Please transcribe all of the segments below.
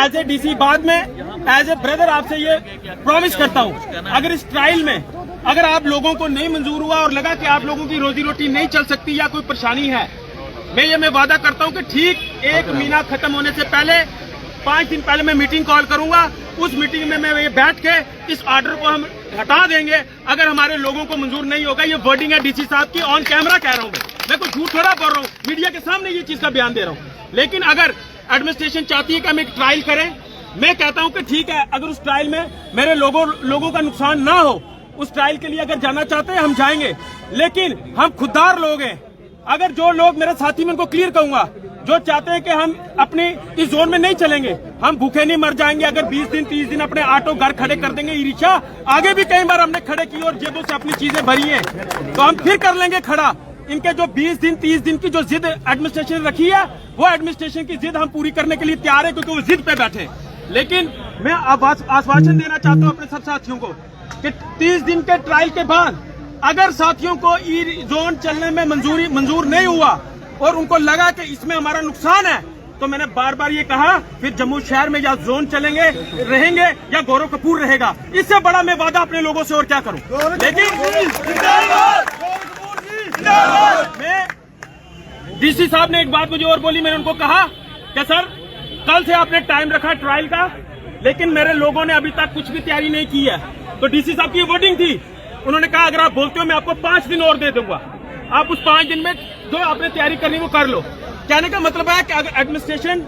As a DC बाद में as a brother आपसे ये प्रॉमिस करता हूँ, अगर इस ट्रायल में अगर आप लोगों को नहीं मंजूर हुआ और लगा कि आप लोगों की रोजी रोटी नहीं चल सकती या कोई परेशानी है, मैं वादा करता हूँ कि ठीक 1 महीना खत्म होने से पहले 5 दिन पहले मैं मीटिंग कॉल करूंगा। उस मीटिंग में मैं ये बैठ के इस ऑर्डर को हम हटा देंगे अगर हमारे लोगों को मंजूर नहीं होगा। ये वर्डिंग है डीसी साहब की, ऑन कैमरा कह रहा हूँ मैं कुछ झूठ थोड़ा बोल रहा हूँ, मीडिया के सामने ये चीज का बयान दे रहा हूँ। लेकिन अगर एडमिनिस्ट्रेशन चाहती है कि हम एक ट्रायल करें, मैं कहता हूं कि ठीक है, अगर उस ट्रायल में मेरे लोगों का नुकसान ना हो, उस ट्रायल के लिए अगर जाना चाहते हैं हम जाएंगे। लेकिन हम खुददार लोग हैं, अगर जो लोग मेरे साथी में उनको क्लियर कहूंगा जो चाहते हैं कि हम अपनी इस जोन में नहीं चलेंगे, हम भूखे नहीं मर जाएंगे अगर 20 दिन 30 दिन अपने ऑटो घर खड़े कर देंगे। ई रिक्शा आगे भी कई बार हमने खड़े किए और जेबों से अपनी चीजें भरी हैं, तो हम फिर कर लेंगे खड़ा। इनके जो 20 दिन 30 दिन की जो जिद एडमिनिस्ट्रेशन ने रखी है, वो एडमिनिस्ट्रेशन की जिद हम पूरी करने के लिए तैयार है, क्योंकि वो जिद पे बैठे। लेकिन मैं आश्वासन देना चाहता हूं अपने सब साथियों को कि 30 दिन के ट्रायल के बाद अगर साथियों को ई जोन चलने में मंजूर नहीं हुआ और उनको लगा कि इसमें हमारा नुकसान है, तो मैंने बार बार ये कहा फिर जम्मू शहर में या जोन चलेंगे रहेंगे या गौरव कपूर रहेगा। इससे बड़ा मैं वादा अपने लोगों से और क्या करूं। लेकिन मैं डीसी साहब ने एक बात मुझे और बोली, मैंने उनको कहा कि सर कल से आपने टाइम रखा ट्रायल का, लेकिन मेरे लोगों ने अभी तक कुछ भी तैयारी नहीं की है। तो डीसी साहब की वर्डिंग थी, उन्होंने कहा अगर आप बोलते हो मैं आपको 5 दिन और दे दूंगा, आप उस 5 दिन में जो आपने तैयारी करनी वो कर लो। कहने का मतलब है कि अगर एडमिनिस्ट्रेशन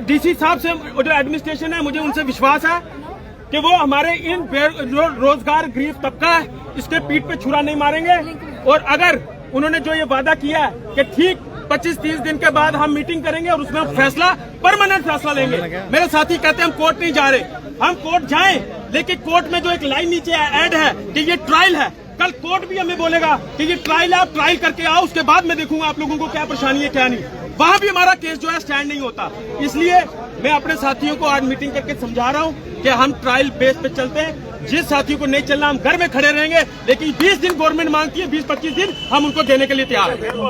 डीसी साहब से जो एडमिनिस्ट्रेशन है, मुझे उनसे विश्वास है कि वो हमारे इन जो रोजगार गरीब तबका है इसके पीठ पे छुरा नहीं मारेंगे। और अगर उन्होंने जो ये वादा किया है कि ठीक 25-30 दिन के बाद हम मीटिंग करेंगे और उसमें हम फैसला परमानेंट फैसला लेंगे। मेरे साथी कहते हैं हम कोर्ट नहीं जा रहे, हम कोर्ट जाएं, लेकिन कोर्ट में जो एक लाइन नीचे ऐड है कि ये ट्रायल है, कल कोर्ट भी हमें बोलेगा कि ये ट्रायल है, आप ट्रायल करके आओ, उसके बाद मैं देखूंगा आप लोगों को क्या परेशानी है क्या नहीं। वहां भी हमारा केस जो है स्टैंड नहीं होता। इसलिए मैं अपने साथियों को आज मीटिंग करके समझा रहा हूं कि हम ट्रायल बेस पे चलते हैं। जिस साथियों को नहीं चलना हम घर में खड़े रहेंगे, लेकिन 20 दिन गवर्नमेंट मांगती है, 20-25 दिन हम उनको देने के लिए तैयार हैं।